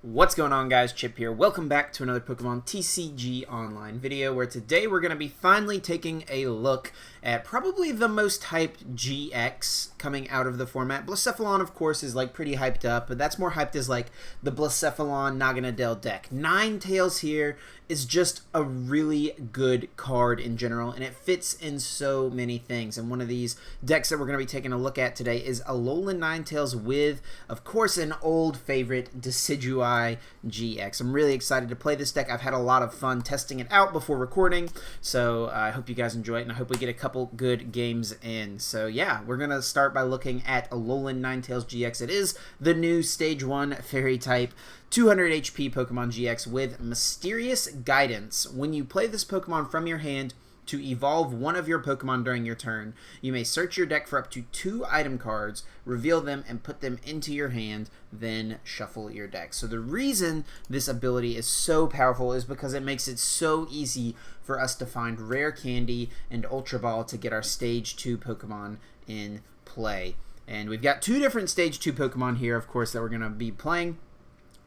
What's going on, guys? Chip here. Welcome back to another Pokemon TCG Online video, where today we're going to be finally taking a look at probably the most hyped GX coming out of the format. Blacephalon, of course, is like pretty hyped up, but that's more hyped as like the Blacephalon Naganadel deck. Ninetales here is just a really good card in general, and it fits in so many things. And one of these decks that we're going to be taking a look at today is Alolan Ninetales with, of course, an old favorite, Decidueye-GX. I'm really excited to play this deck. I've had a lot of fun testing it out before recording, so I hope you guys enjoy it, and I hope we get a couple good games in. So yeah, we're going to start by looking at Alolan Ninetales-GX. It is the new Stage 1 Fairy type 200 HP Pokemon GX with Mysterious Guidance. When you play this Pokemon from your hand to evolve one of your Pokemon during your turn, you may search your deck for up to 2 item cards, reveal them, and put them into your hand, then shuffle your deck. So the reason this ability is so powerful is because it makes it so easy for us to find Rare Candy and Ultra Ball to get our Stage 2 Pokemon in play. And we've got 2 different Stage 2 Pokemon here, of course, that we're going to be playing.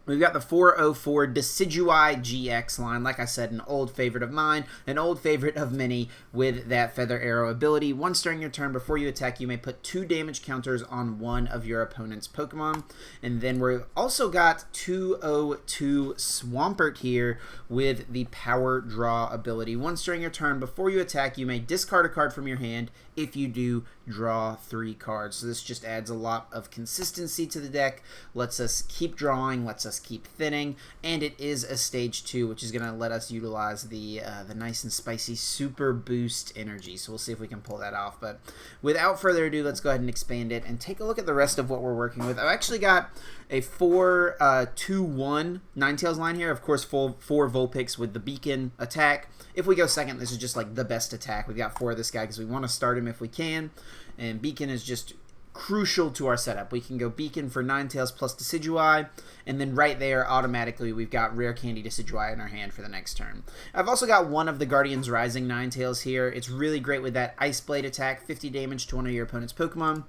We've got the 404 Decidueye-GX line, like I said, an old favorite of mine, an old favorite of many with that Feather Arrow ability. Once during your turn, before you attack, you may put 2 damage counters on one of your opponent's Pokemon. And then we've also got 202 Swampert here with the Power Draw ability. Once during your turn, before you attack, you may discard a card from your hand. If you do, draw 3 cards. So this just adds a lot of consistency to the deck, lets us keep drawing, lets us keep thinning, and it is a Stage 2, which is going to let us utilize the nice and spicy Super Boost energy. So we'll see if we can pull that off. But without further ado, let's go ahead and expand it and take a look at the rest of what we're working with. I've actually got a 4-2-1 Ninetales line here. Of course, 4 Vulpix with the Beacon attack. If we go second, this is just like the best attack. We've got 4 of this guy because we want to start him if we can. And Beacon is just crucial to our setup. We can go Beacon for Ninetales plus Decidueye, and then right there, automatically, we've got Rare Candy Decidueye in our hand for the next turn. I've also got one of the Guardians Rising Ninetales here. It's really great with that Ice Blade attack, 50 damage to one of your opponent's Pokemon.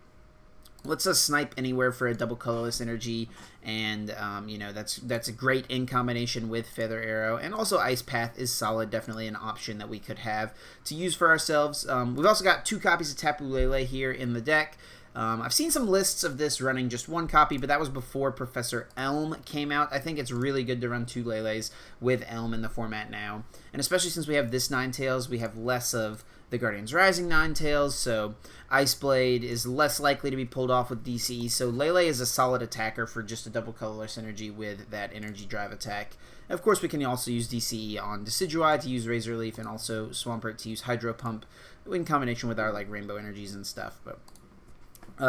Lets us snipe anywhere for a double colorless energy, and you know, that's a great in combination with Feather Arrow, and also Ice Path is solid, definitely an option that we could have to use for ourselves. We've also got 2 copies of Tapu Lele here in the deck. I've seen some lists of this running just 1 copy, but that was before Professor Elm came out. I think it's really good to run 2 Leles with Elm in the format now, and especially since we have this Ninetales, we have less of the Guardians Rising Ninetales, so Ice Blade is less likely to be pulled off with DCE, so Lele is a solid attacker for just a double colorless energy with that energy drive attack. And of course, we can also use DCE on Decidueye to use Razor Leaf, and also Swampert to use Hydro Pump in combination with our like Rainbow Energies and stuff. But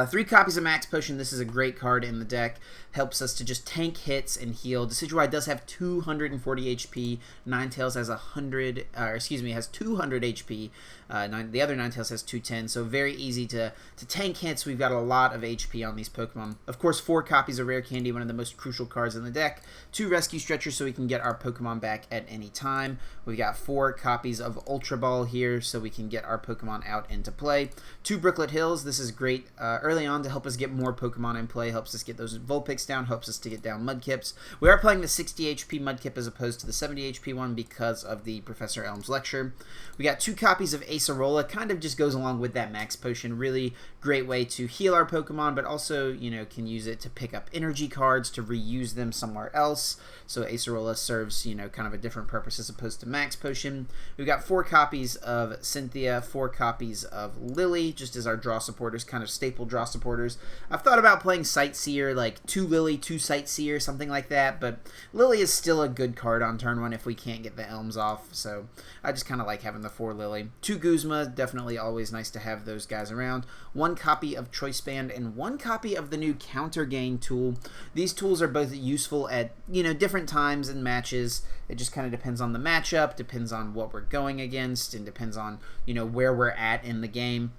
3 copies of Max Potion. This is a great card in the deck. Helps us to just tank hits and heal. Decidueye does have 240 HP. Ninetales has has 200 HP. The other Ninetales has 210. So very easy to tank hits. We've got a lot of HP on these Pokemon. Of course, 4 copies of Rare Candy, one of the most crucial cards in the deck. 2 Rescue Stretchers so we can get our Pokemon back at any time. We've got 4 copies of Ultra Ball here so we can get our Pokemon out into play. 2 Brooklet Hills. This is great early on to help us get more Pokemon in play, helps us get those Vulpix down, helps us to get down Mudkips. We are playing the 60 HP Mudkip as opposed to the 70 HP one because of the Professor Elm's lecture. We got 2 copies of Acerola, kind of just goes along with that Max Potion. Really great way to heal our Pokemon, but also, you know, can use it to pick up energy cards to reuse them somewhere else. So Acerola serves, you know, kind of a different purpose as opposed to Max Potion. We've got 4 copies of Cynthia, 4 copies of Lillie, just as our draw supporters, kind of staple draw supporters. I've thought about playing Sightseer, like 2 Lillie, 2 Sightseer, something like that, but Lillie is still a good card on turn 1 if we can't get the Elms off, so I just kind of like having the 4 Lillie. 2 Guzma, definitely always nice to have those guys around. 1 copy of Choice Band and 1 copy of the new Counter Gain tool. These tools are both useful at, you know, different times in matches. It just kind of depends on the matchup, depends on what we're going against, and depends on, you know, where we're at in the game.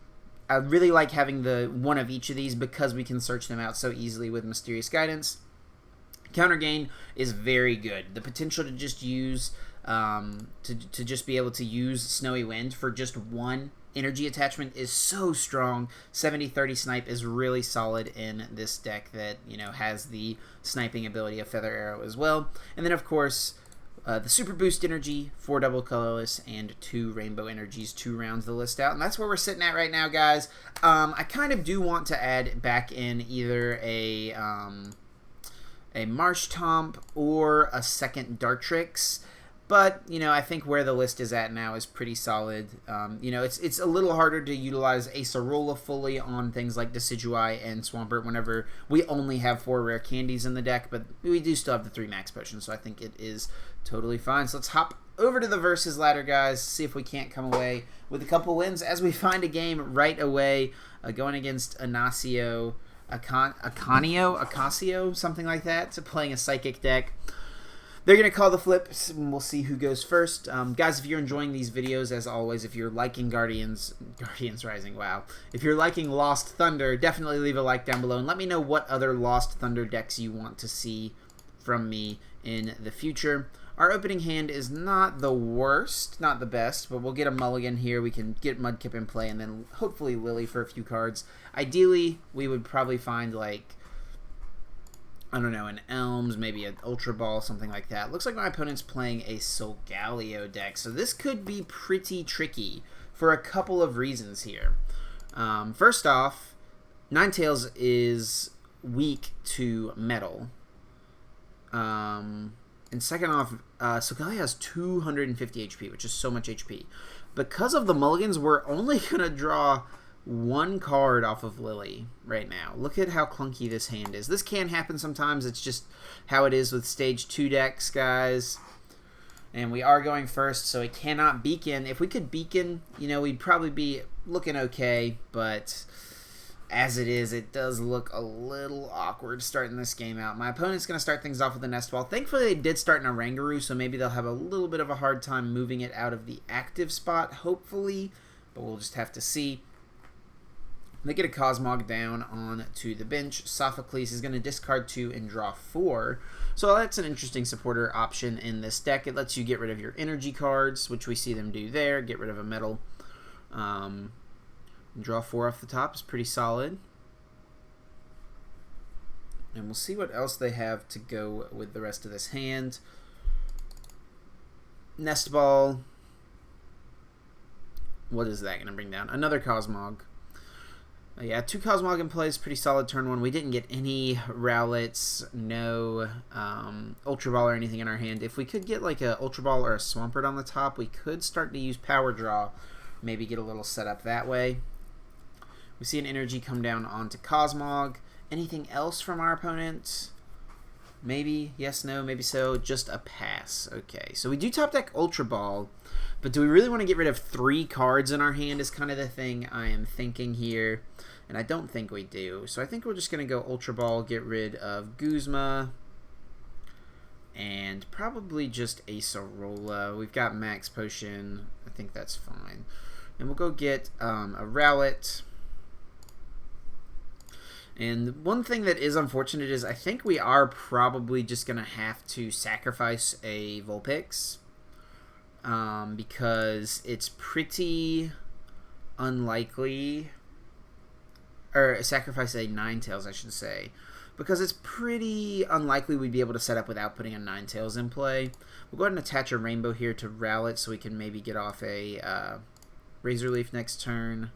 I really like having the one of each of these because we can search them out so easily with Mysterious Guidance. Counter Gain is very good. The potential to just use to just be able to use Snowy Wind for just 1 energy attachment is so strong. 70-30 snipe is really solid in this deck that, you know, has the sniping ability of Feather Arrow as well. And then, of course, the Super Boost Energy, 4 double colorless, and 2 Rainbow Energies to round the list out. And that's where we're sitting at right now, guys. I kind of do want to add back in either a Marshtomp or a second Dartrix. But, you know, I think where the list is at now is pretty solid. You know, it's a little harder to utilize Acerola fully on things like Decidueye and Swampert whenever we only have 4 rare candies in the deck, but we do still have the 3 Max Potions, so I think it is totally fine. So let's hop over to the Versus ladder, guys, see if we can't come away with a couple wins as we find a game right away going against Acasio, something like that, so playing a Psychic deck. They're going to call the flips, and we'll see who goes first. Guys, if you're enjoying these videos, as always, if you're liking Guardians Rising, wow. If you're liking Lost Thunder, definitely leave a like down below, and let me know what other Lost Thunder decks you want to see from me in the future. Our opening hand is not the worst, not the best, but we'll get a mulligan here. We can get Mudkip in play, and then hopefully Lillie for a few cards. Ideally, we would probably find, like, I don't know, an Elms, maybe an Ultra Ball, something like that. Looks like my opponent's playing a Solgaleo deck, so this could be pretty tricky for a couple of reasons here. First off, Ninetales is weak to Metal. And second off, Solgaleo has 250 HP, which is so much HP. Because of the mulligans, we're only going to draw 1 card off of Lillie right now. Look at how clunky this hand is. This can happen sometimes. It's just how it is with Stage 2 decks, guys. And we are going first, so it cannot beacon. If we could beacon, you know, we'd probably be looking okay, but as it is, it does look a little awkward starting this game out. My opponent's going to start things off with a Nest Ball. Thankfully, they did start in a Rangaroo, so maybe they'll have a little bit of a hard time moving it out of the active spot, hopefully, but we'll just have to see. They get a Cosmog down onto the bench. Sophocles is going to discard 2 and draw 4. So that's an interesting supporter option in this deck. It lets you get rid of your energy cards, which we see them do there. Get rid of a metal. Draw 4 off the top is pretty solid. And we'll see what else they have to go with the rest of this hand. Nest Ball. What is that going to bring down? Another Cosmog. Yeah, 2 Cosmog in play is pretty solid turn 1. We didn't get any Rowlets, no Ultra Ball or anything in our hand. If we could get like a Ultra Ball or a Swampert on the top, we could start to use Power Draw. Maybe get a little set up that way. We see an energy come down onto Cosmog. Anything else from our opponent? Maybe, yes, no, maybe so. Just a pass. Okay, so we do top deck Ultra Ball. But do we really want to get rid of 3 cards in our hand is kind of the thing I am thinking here. And I don't think we do. So I think we're just going to go Ultra Ball, get rid of Guzma, and probably just Acerola. We've got Max Potion. I think that's fine. And we'll go get a Rowlet. And one thing that is unfortunate is I think we are probably just going to have to sacrifice a Vulpix. Because it's pretty unlikely, or sacrifice a Ninetales, I should say, because it's pretty unlikely we'd be able to set up without putting a Ninetales in play. We'll go ahead and attach a Rainbow here to Rowlet so we can maybe get off a Razor Leaf next turn.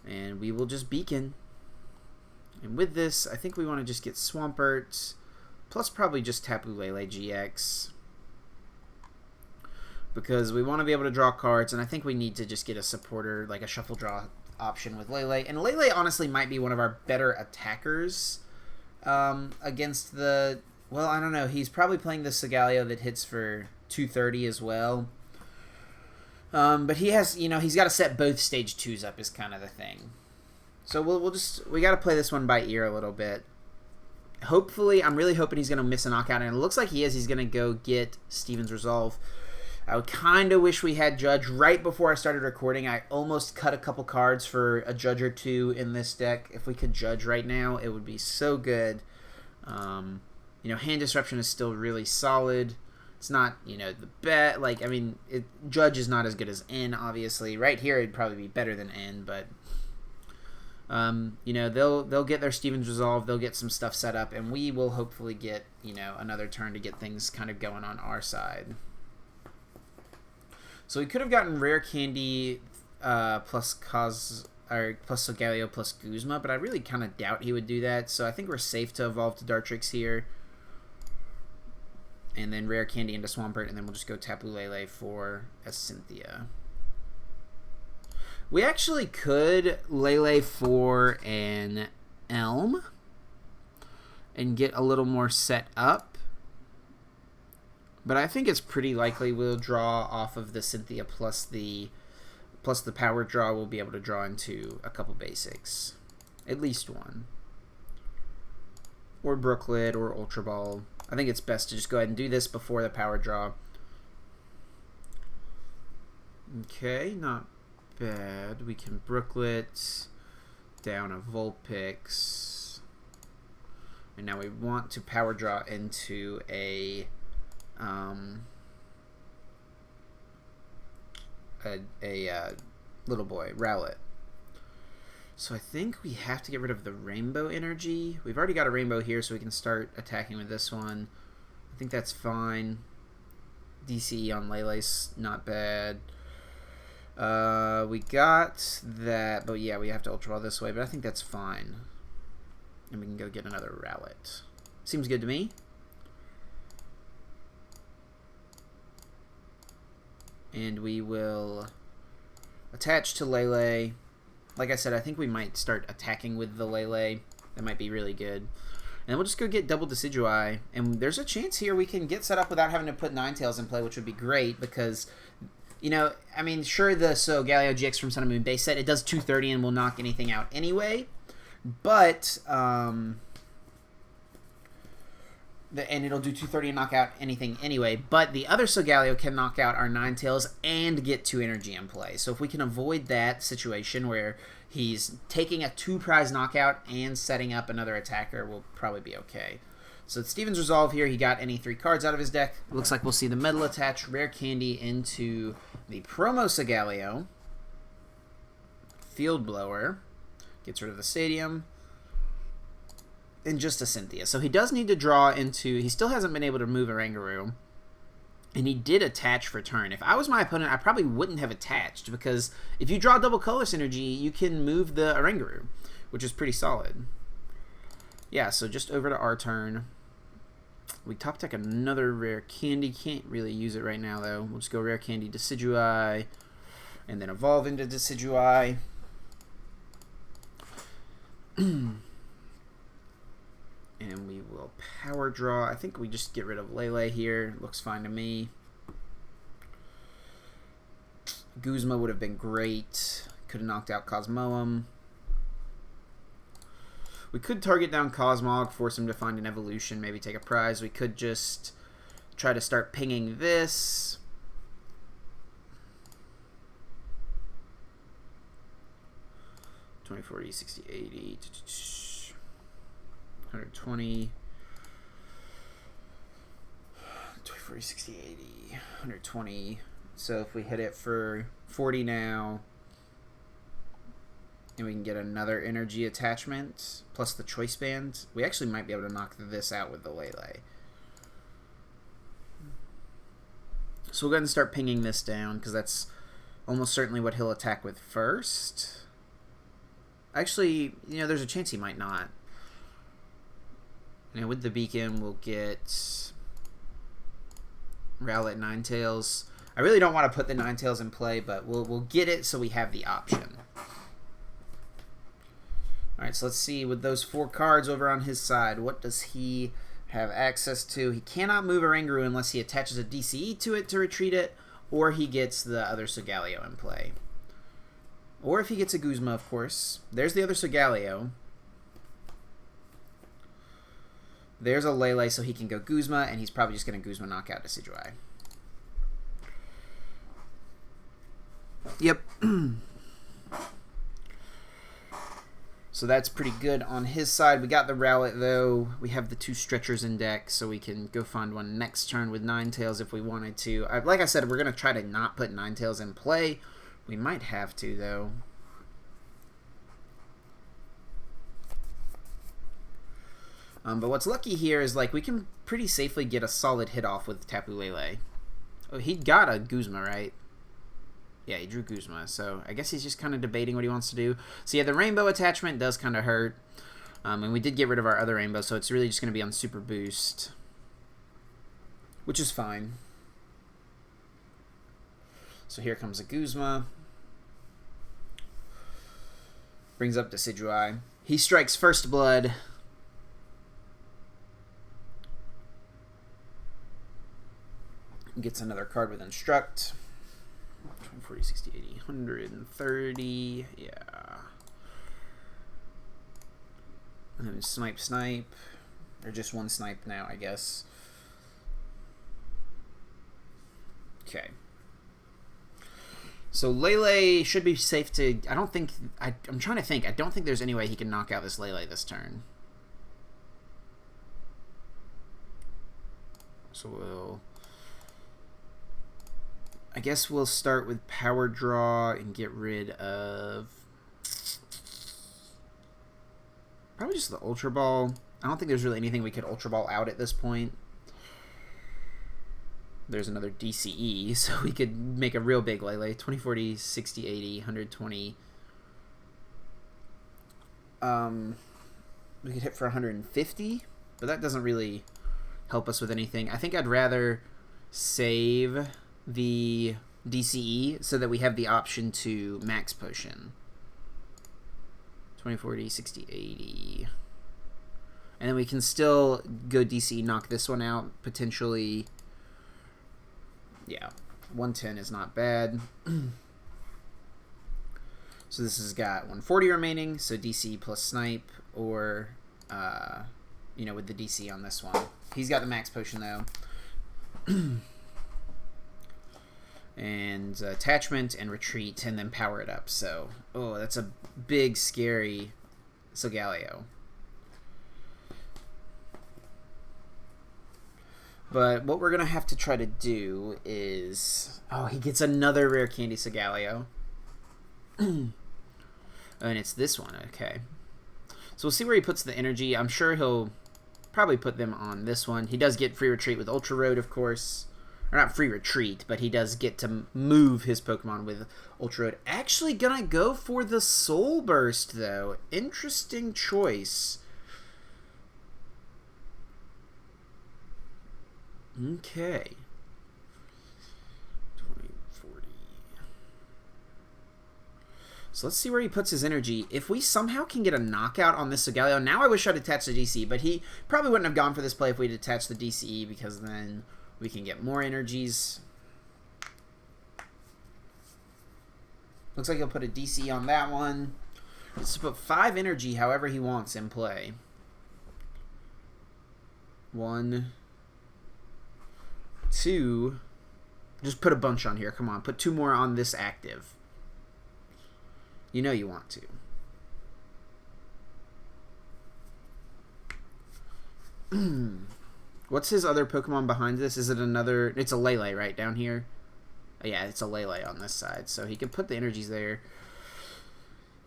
And we will just beacon. And with this, I think we want to just get Swampert, plus probably just Tapu Lele-GX. Because we want to be able to draw cards, and I think we need to just get a supporter, like a shuffle draw option with Lele. And Lele honestly might be one of our better attackers against the... Well, I don't know. He's probably playing the Solgaleo that hits for 230 as well. But he has, you know, he's got to set both stage 2s up is kind of the thing. So we got to play this one by ear a little bit. Hopefully, I'm really hoping he's going to miss a knockout, and it looks like he is. He's going to go get Steven's Resolve. I kind of wish we had Judge. Right before I started recording, I almost cut a couple cards for a Judge or 2 in this deck. If we could Judge right now, it would be so good. You know, Hand Disruption is still really solid. It's not, you know, the bet. Like, I mean, Judge is not as good as N, obviously. Right here, it'd probably be better than N, but you know, they'll get their Stevens resolved. They'll get some stuff set up, and we will hopefully get, you know, another turn to get things kind of going on our side. So we could have gotten Rare Candy plus Solgaleo plus Guzma, but I really kind of doubt he would do that. So I think we're safe to evolve to Dartrix here. And then Rare Candy into Swampert, and then we'll just go Tapu Lele for a Cynthia. We actually could Lele for an Elm and get a little more set up. But I think it's pretty likely we'll draw off of the Cynthia plus the power draw. We'll be able to draw into a couple basics. At least one. Or Brooklet or Ultra Ball. I think it's best to just go ahead and do this before the power draw. Okay, not bad. We can Brooklet down a Vulpix. And now we want to power draw into a little boy, Rowlet. So I think we have to get rid of the Rainbow Energy. We've already got a Rainbow here, so we can start attacking with this one. I think that's fine. DCE on Lele's not bad. We got that, but yeah, we have to Ultra Ball this way, but I think that's fine. And we can go get another Rowlet. Seems good to me. And we will attach to Lele. Like I said, I think we might start attacking with the Lele. That might be really good. And we'll just go get double Decidueye. And there's a chance here we can get set up without having to put Ninetales in play, which would be great because, you know, I mean, sure, the Solgaleo-GX from Sun and Moon base set, it does 230 and will knock anything out anyway. But, and it'll do 230 and knock out anything anyway. But the other Solgaleo can knock out our Ninetales and get 2 energy in play. So if we can avoid that situation where he's taking a 2-prize knockout and setting up another attacker, we'll probably be okay. So Steven's Resolve here, he got any 3 cards out of his deck. Looks like we'll see the Metal attach Rare Candy into the Promo Solgaleo. Field Blower. Gets rid of the Stadium. And just a Cynthia. So he does need to draw into... He still hasn't been able to move a Oranguru. And he did attach for turn. If I was my opponent, I probably wouldn't have attached. Because if you draw double Colorless energy, you can move the Oranguru. Which is pretty solid. Yeah, so just over to our turn. We top deck another Rare Candy. Can't really use it right now, though. We'll just go Rare Candy, Decidueye. And then evolve into Decidueye. And we will power draw. I think we just get rid of Lele here. Looks fine to me. Guzma would have been great. Could have knocked out Cosmoem. We could target down Cosmog, force him to find an evolution, maybe take a prize. We could just try to start pinging this. $20, $40, $60, $80... 120, 40, 60, 80, 120. So if we hit it for 40 now, and we can get another energy attachment, plus the choice band, we actually might be able to knock this out with the Lele. So we'll go ahead and start pinging this down, because that's almost certainly what he'll attack with first. Actually, you know, there's a chance he might not. And with the beacon, we'll get Rowlet Ninetales. I really don't want to put the Ninetales in play, but we'll get it so we have the option. Alright, so let's see, with those 4 cards over on his side, what does he have access to? He cannot move a Oranguru unless he attaches a DCE to it to retreat it, or he gets the other Solgaleo in play. Or if he gets a Guzma, of course. There's the other Solgaleo. There's a Lele, so he can go Guzma, and he's probably just going to Guzma knock out Decidueye. Yep. So So that's pretty good on his side. We got the Rowlet, though. We have the 2 stretchers in deck, so we can go find one next turn with Ninetales if we wanted to. Like I said, we're going to try to not put Ninetales in play. We might have to, though. But what's lucky here is, like, we can pretty safely get a solid hit off with Tapu Lele. Oh, he got a Guzma, right? Yeah, he drew Guzma, so I guess he's just kind of debating what he wants to do. So yeah, the Rainbow attachment does kind of hurt. And we did get rid of our other Rainbow, so it's really just going to be on Super Boost. Which is fine. So here comes a Guzma. Brings up Decidueye. He strikes First Blood. Gets another card with Instruct. 40, 60, 80, 130. Yeah. And then Snipe. Or just one Snipe now, I guess. Okay. So Lele should be safe to... I don't think... I'm trying to think. I don't think there's any way he can knock out this Lele this turn. So we'll... I guess we'll start with Power Draw and get rid of... probably just the Ultra Ball. I don't think there's really anything we could Ultra Ball out at this point. There's another DCE, so we could make a real big Lele. 20, 40, 60, 80, 120. We could hit for 150, but that doesn't really help us with anything. I think I'd rather save the DCE so that we have the option to Max Potion. 20, 40, 60, 80. And then we can still go DCE, knock this one out, potentially. Yeah, 110 is not bad. So this has got 140 remaining, so DC plus Snipe, or, you know, with the DC on this one. He's got the Max Potion, though. And attachment and retreat, and then power it up. So, oh, that's a big, scary Solgaleo. But what we're going to have to try to do is... oh, he gets another Rare Candy Solgaleo. And it's this one, okay. So we'll see where he puts the energy. I'm sure he'll probably put them on this one. He does get free retreat with Ultra Road, of course. Or not free retreat, but he does get to move his Pokemon with Ultra Road. Actually gonna go for the Soul Burst, though. Interesting choice. Okay. 20, 40. So let's see where he puts his energy. If we somehow can get a knockout on this Solgaleo, now I wish I'd attached the DCE, but he probably wouldn't have gone for this play if we'd attached the DCE, because then we can get more energies. Looks like he'll put a DC on that one. Let's put 5 energy however he wants in play. 1, 2. Just put a bunch on here. Come on. Put 2 more on this active. You know you want to. What's his other Pokemon behind this? Is it another... it's a Lele, right, down here? Oh, yeah, it's a Lele on this side. So he can put the energies there.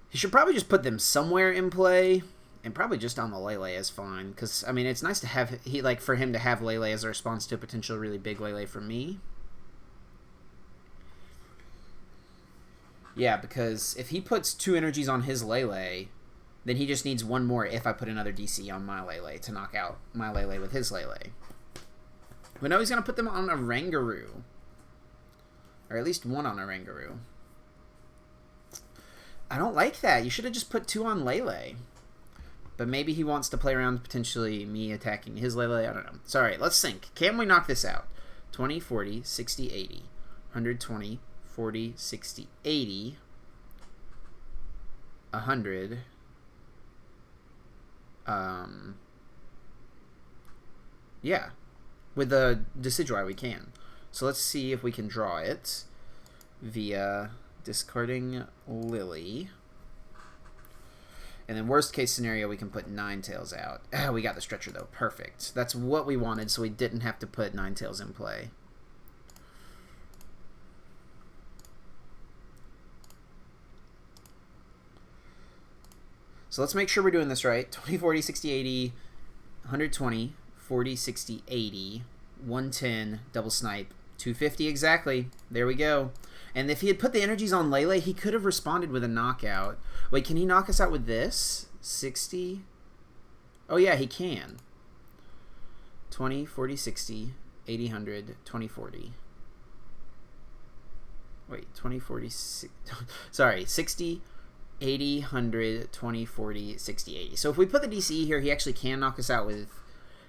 He should probably just put them somewhere in play. And probably just on the Lele is fine. Because, I mean, it's nice to have... for him to have Lele as a response to a potential really big Lele from me. Yeah, because if he puts 2 energies on his Lele... then he just needs 1 more if I put another DC on my Lele to knock out my Lele with his Lele. But no, he's going to put them on a Rangaroo. Or at least 1 on a Rangaroo. I don't like that. You should have just put 2 on Lele. But maybe he wants to play around potentially me attacking his Lele. I don't know. Sorry, let's think. Can we knock this out? 20, 40, 60, 80. 120, 40, 60, 80. 100... yeah, with the Decidueye we can. So let's see if we can draw it via discarding Lillie. And then worst case scenario, we can put Ninetales out. Ah, we got the stretcher though. Perfect. That's what we wanted, so we didn't have to put Ninetales in play. So let's make sure we're doing this right. 20, 40, 60, 80, 120, 40, 60, 80, 110, double snipe, 250 exactly. There we go. And if he had put the energies on Lele, he could have responded with a knockout. Wait, can he knock us out with this? 60? Oh yeah, he can. 20, 40, 60, 80, 100, 20, 40. Wait, 20, 40, sorry, 60, 80, 100, 20, 40, 60, 80. So if we put the DCE here, he actually can knock us out with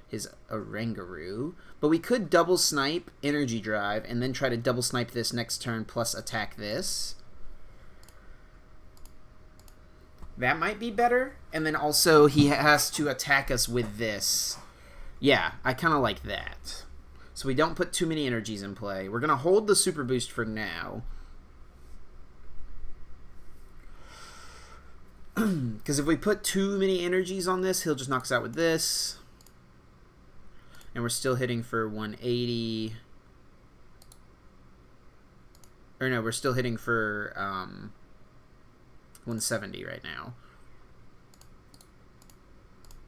his Oranguru. But we could double snipe, energy drive, and then try to double snipe this next turn plus attack this. That might be better. And then also he has to attack us with this. Yeah, I kind of like that. So we don't put too many energies in play. We're going to hold the super boost for now. Because if we put too many energies on this, he'll just knock us out with this. And we're still hitting for 180. Or no, we're still hitting for 170 right now.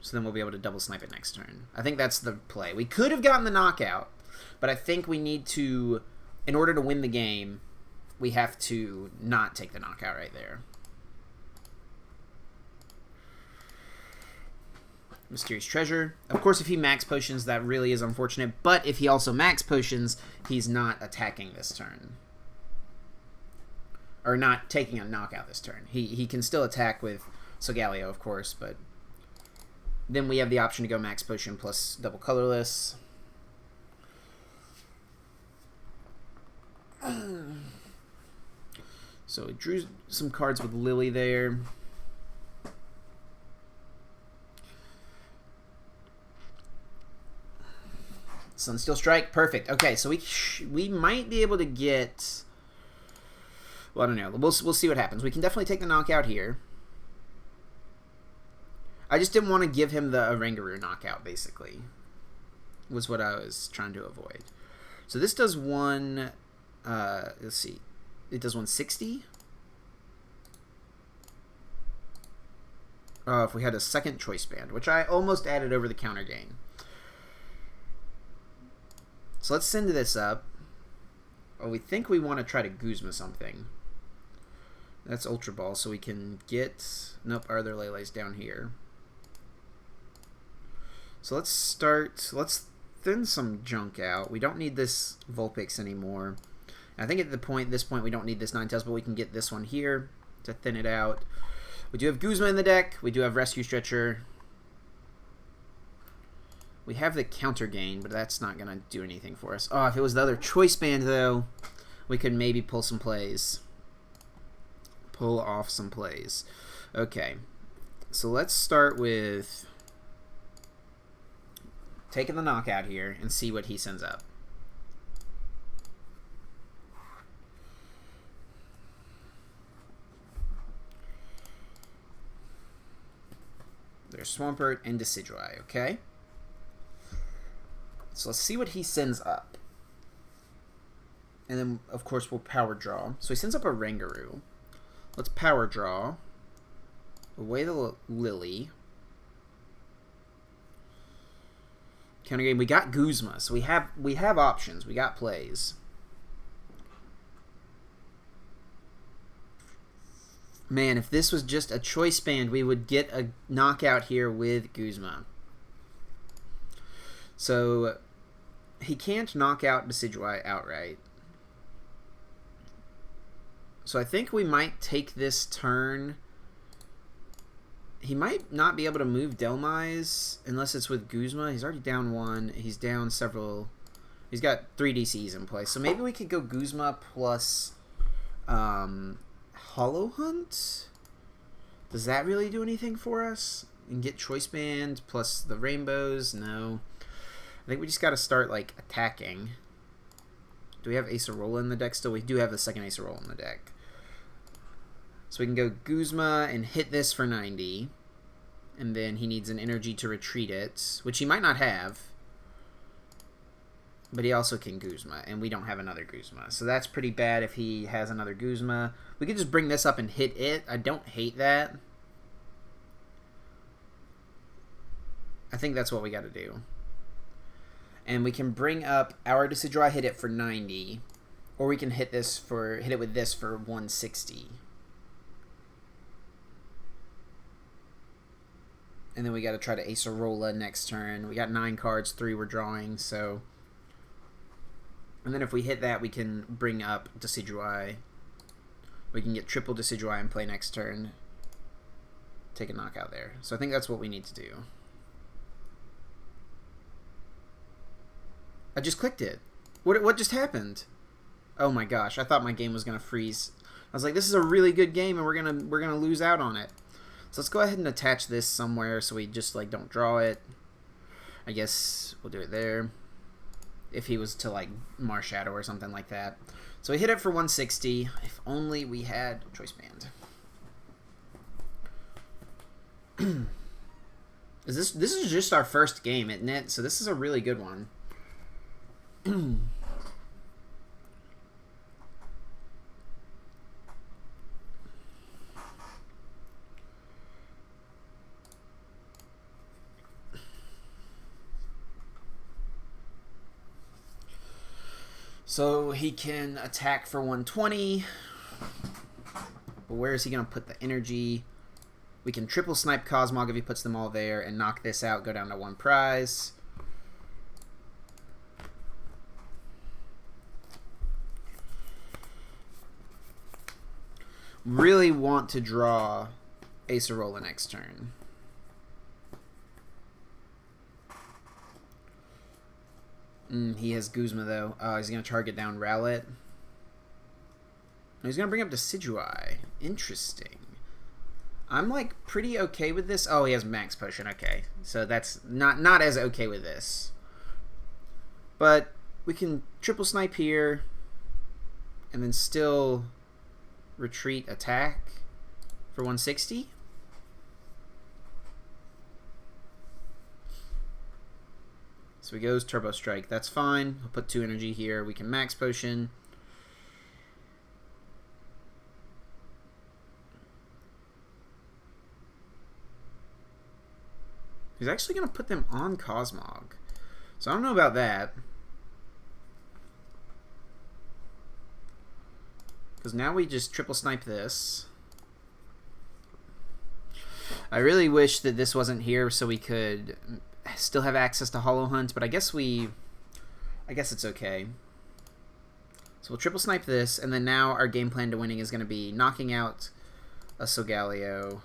So then we'll be able to double snipe it next turn. I think that's the play. We could have gotten the knockout, but I think we need to, in order to win the game, we have to not take the knockout right there. Mysterious Treasure. Of course, if he max potions, that really is unfortunate. But if he also max potions, he's not attacking this turn. Or not taking a knockout this turn. He can still attack with Solgaleo, of course, but then we have the option to go max potion plus double colorless. So we drew some cards with Lillie there. Sunsteel Strike, perfect. Okay, so we might be able to get. Well, I don't know. We'll see what happens. We can definitely take the knockout here. I just didn't want to give him the Oranguru knockout. Basically, was what I was trying to avoid. So this does one. Let's see. It does 160. If we had a second choice band, which I almost added over the counter gain. So let's send this up. Oh, we think we want to try to Guzma something. That's Ultra Ball, so we can get... Nope, our other Lele's down here. So let's start... Let's thin some junk out. We don't need this Vulpix anymore. And I think at this point, we don't need this Ninetales, but we can get this one here to thin it out. We do have Guzma in the deck. We do have Rescue Stretcher. We have the counter gain, but that's not going to do anything for us. Oh, if it was the other choice band, though, we could maybe pull some plays. Pull off some plays. Okay. So let's start with taking the knockout here and see what he sends up. There's Swampert and Decidueye, okay? So let's see what he sends up. And then, of course, we'll power draw. So he sends up a Oranguru. Let's power draw. Away the Lillie. Counter game. We got Guzma, so we have options. We got plays. Man, if this was just a choice band, we would get a knockout here with Guzma. So he can't knock out Decidueye outright. So I think we might take this turn. He might not be able to move Delmise unless it's with Guzma. He's already down one. He's down several. He's got 3 DCs in place. So maybe we could go Guzma plus Hollow Hunt. Does that really do anything for us? And get Choice Band plus the Rainbows? No. I think we just got to start, like, attacking. Do we have Acerola in the deck still? We do have the second Acerola in the deck. So we can go Guzma and hit this for 90. And then he needs an energy to retreat it, which he might not have. But he also can Guzma, and we don't have another Guzma. So that's pretty bad if he has another Guzma. We could just bring this up and hit it. I don't hate that. I think that's what we got to do. And we can bring up our Decidueye, hit it for 90. Or we can hit it with this for 160. And then we got to try to Acerola next turn. We got 9 cards, 3 we're drawing, so... And then if we hit that, we can bring up Decidueye. We can get triple Decidueye and play next turn. Take a knockout there. So I think that's what we need to do. I just clicked it. What just happened? Oh my gosh, I thought my game was gonna freeze. I was like, this is a really good game and we're gonna lose out on it. So let's go ahead and attach this somewhere so we just like don't draw it. I guess we'll do it there. If he was to like Marshadow or something like that. So we hit it for 160. If only we had Choice Band. This is just our first game, isn't it? So this is a really good one. So he can attack for 120. But where is he going to put the energy? We can triple snipe Cosmog if he puts them all there and knock this out, go down to 1 prize. Really want to draw Acerola next turn. He has Guzma, though. He's going to target down Rowlet. He's going to bring up Decidueye. Interesting. I'm, like, pretty okay with this. Oh, he has Max Potion. Okay. So that's not as okay with this. But we can triple snipe here. And then still retreat attack for 160. So he goes Turbo Strike. That's fine. I'll put 2 energy here. We can Max Potion. He's actually going to put them on Cosmog. So I don't know about that. Because now we just triple snipe this. I really wish that this wasn't here so we could still have access to Hollow Hunt, but I guess it's okay. So we'll triple snipe this, and then now our game plan to winning is going to be knocking out a Solgaleo.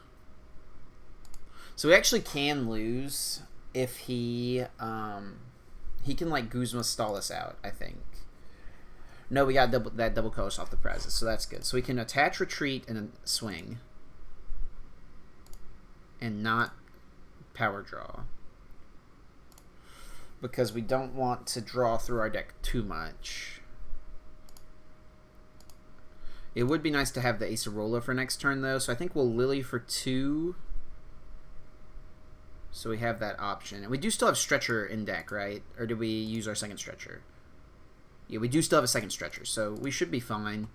So we actually can lose if he can like Guzma stall us out, I think. No, we got that double colors off the prizes, so that's good. So we can attach, retreat, and swing. And not power draw. Because we don't want to draw through our deck too much. It would be nice to have the Acerola for next turn, though, so I think we'll Lillie for 2. So we have that option. And we do still have Stretcher in deck, right? Or did we use our second Stretcher? Yeah, we do still have a second Stretcher, so we should be fine.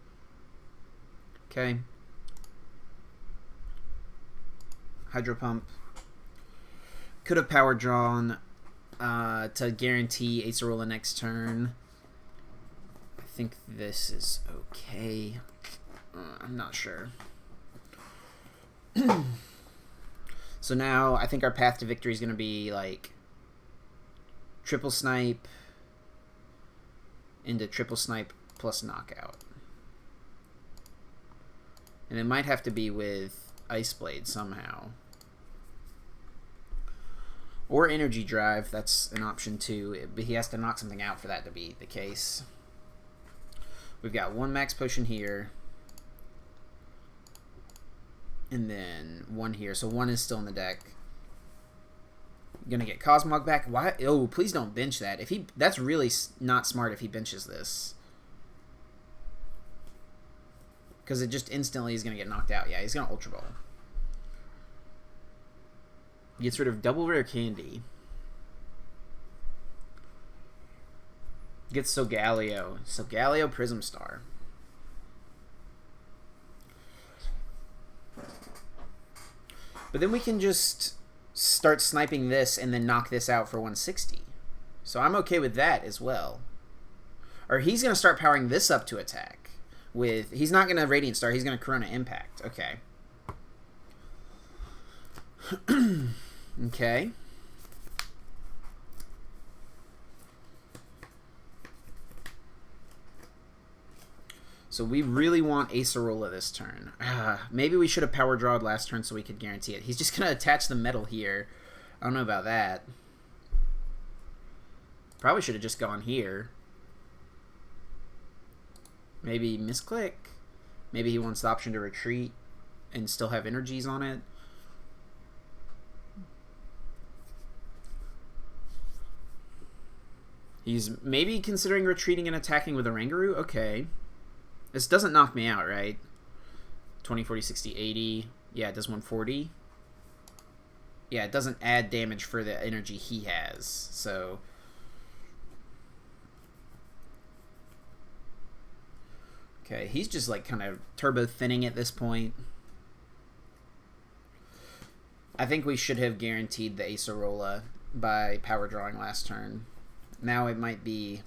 Okay. Hydro Pump. Could have power drawn to guarantee Acerola next turn. I think this is okay. I'm not sure. So now I think our path to victory is going to be like triple snipe into triple snipe plus knockout. And it might have to be with Ice Blade somehow. Or Energy Drive, that's an option too. But he has to knock something out for that to be the case. We've got 1 Max Potion here. And then 1 here. So 1 is still in the deck. Gonna get Cosmog back. Why? Oh, please don't bench that. If he, that's really not smart if he benches this. Because it just instantly is gonna get knocked out. Yeah, he's gonna Ultra Ball. Gets rid of double rare candy. Gets Solgaleo. Solgaleo Prism Star. But then we can just start sniping this and then knock this out for 160. So I'm okay with that as well. Or he's going to start powering this up to attack. He's not going to Radiant Star, he's going to Corona Impact. Okay. Okay. So we really want Acerola this turn. Maybe we should have Power Drawed last turn so we could guarantee it. He's just going to attach the metal here. I don't know about that. Probably should have just gone here. Maybe misclick. Maybe he wants the option to retreat and still have energies on it. He's maybe considering retreating and attacking with a Rangaroo. Okay. This doesn't knock me out, right? 20, 40, 60, 80. Yeah, it does 140. Yeah, it doesn't add damage for the energy he has. So okay, he's just like kind of turbo thinning at this point. I think we should have guaranteed the Acerola by power drawing last turn. Now it might be,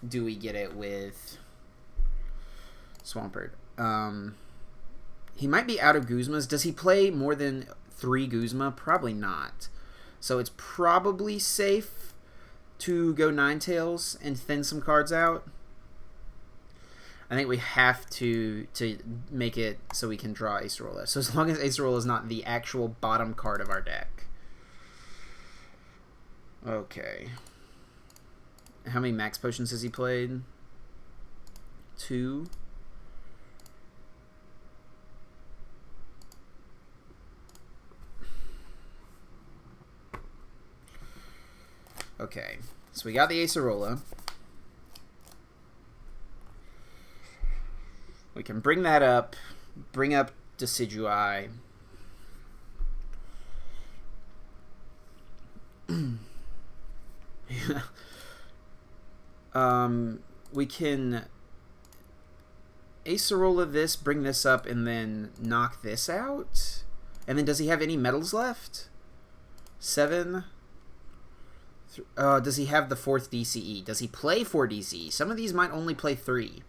do we get it with Swampert? He might be out of Guzmas. Does he play more than 3 Guzma? Probably not. So it's probably safe to go Ninetales and thin some cards out. I think we have to make it so we can draw Acerola. So as long as Acerola is not the actual bottom card of our deck. Okay. How many Max Potions has he played? 2. Okay, so we got the Acerola. We can bring that up, bring up Decidueye. We can Acerola this, bring this up, and then knock this out. And then does he have any metals left? 7. Does he have the 4th DCE? Does he play 4 DCE? Some of these might only play 3.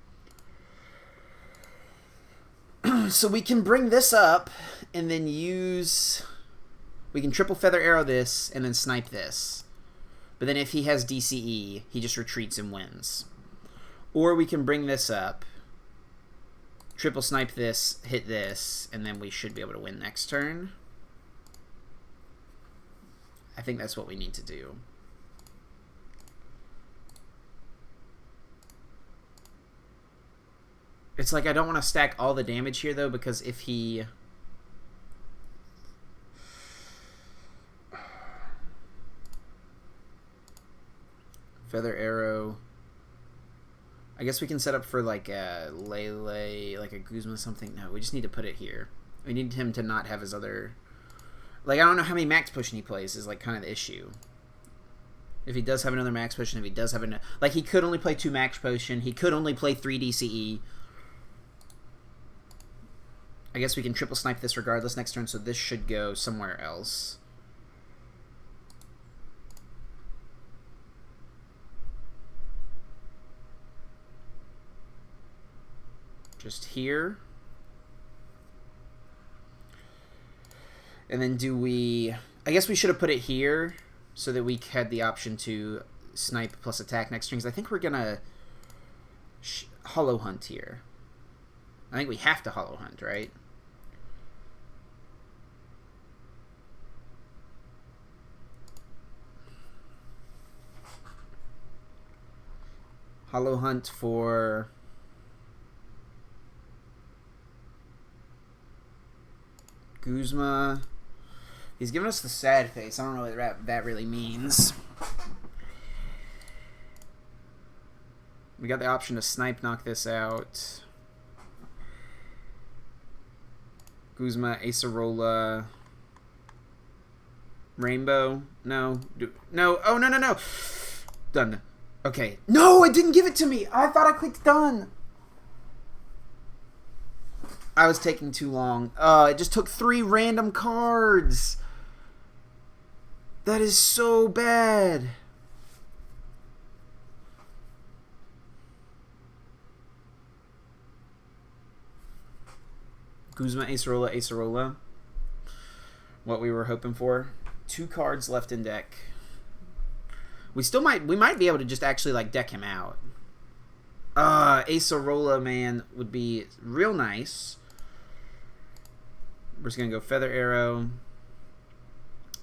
So we can bring this up and then use... We can triple feather arrow this and then snipe this. But then if he has DCE, he just retreats and wins. Or we can bring this up, triple snipe this, hit this, and then we should be able to win next turn. I think that's what we need to do. It's like I don't want to stack all the damage here, though, because if he... Feather Arrow. I guess we can set up for like a Lele, like a Guzma something. No, we just need to put it here. We need him to not have his other... Like, I don't know how many Max Potion he plays is like kind of the issue. If he does have another Max Potion, if he does have another... Like, he could only play 2 Max Potion. He could only play 3 DCE. I guess we can triple snipe this regardless next turn, so this should go somewhere else. Just here. And then do we... I guess we should have put it here so that we had the option to snipe plus attack next turn. I think we're going to Hollow Hunt here. I think we have to Hollow Hunt, right? Hollow Hunt for... Guzma. He's giving us the sad face. I don't know what that really means. We got the option to snipe, knock this out. Guzma, Acerola. Rainbow. No. No. Oh, no, no, no. Done. Okay. No, it didn't give it to me. I thought I clicked done. I was taking too long. It just took 3 random cards. That is so bad. Guzma, Acerola. What we were hoping for. 2 cards left in deck. We might be able to just actually like deck him out. Acerola, man, would be real nice. We're just gonna go Feather Arrow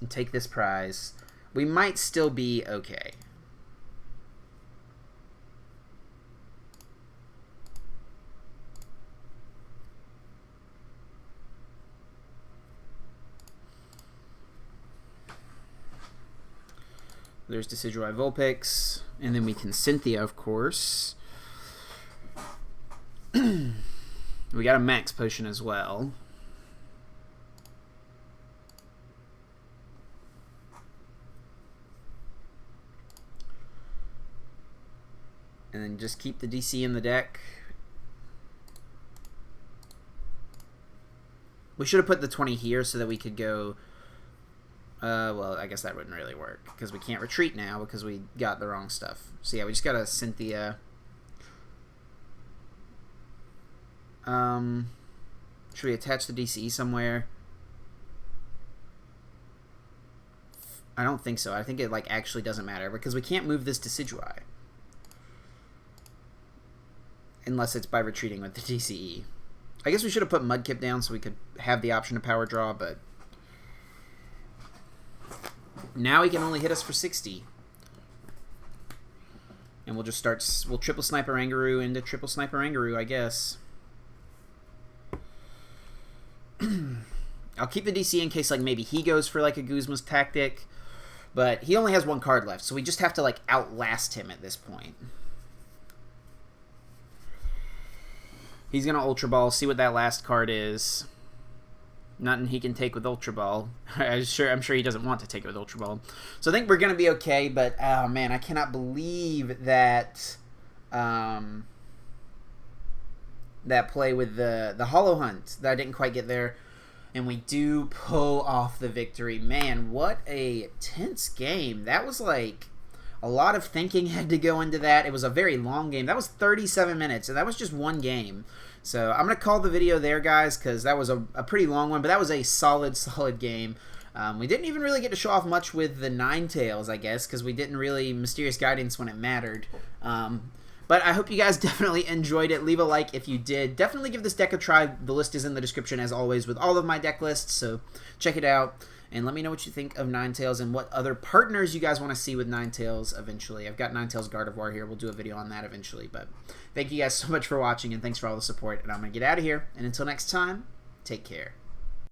and take this prize. We might still be okay. There's Decidueye-Vulpix, and then we can Cynthia, of course. We got a Max Potion as well. And then just keep the DC in the deck. We should have put the 20 here so that we could go... well, I guess that wouldn't really work because we can't retreat now because we got the wrong stuff. So yeah, we just got a Cynthia. Should we attach the DCE somewhere? I don't think so. I think it like actually doesn't matter because we can't move this Decidueye unless it's by retreating with the DCE. I guess we should have put Mudkip down so we could have the option to power draw, but now he can only hit us for 60. And we'll just start, we'll triple Sniper Angaroo into triple Sniper Angaroo, I guess. I'll keep the DC in case like maybe he goes for like a Guzma's tactic, but he only has 1 card left, so we just have to like outlast him at this point. He's gonna Ultra Ball, see what that last card is. Nothing he can take with Ultra Ball. I'm sure he doesn't want to take it with Ultra Ball. So I think we're gonna be okay. But oh man, I cannot believe that that play with the Hollow Hunt that I didn't quite get there, and we do pull off the victory. Man, what a tense game! That was like a lot of thinking had to go into that. It was a very long game. That was 37 minutes, and that was just one game. So I'm going to call the video there, guys, because that was a pretty long one, but that was a solid game. We didn't even really get to show off much with the Ninetales, I guess, because we didn't really Mysterious Guidance when it mattered. But I hope you guys definitely enjoyed it. Leave a like if you did. Definitely give this deck a try. The list is in the description, as always, with all of my deck lists, so check it out. And let me know what you think of Ninetales and what other partners you guys want to see with Ninetales eventually. I've got Ninetales Gardevoir here. We'll do a video on that eventually. But thank you guys so much for watching, and thanks for all the support. And I'm going to get out of here. And until next time, take care.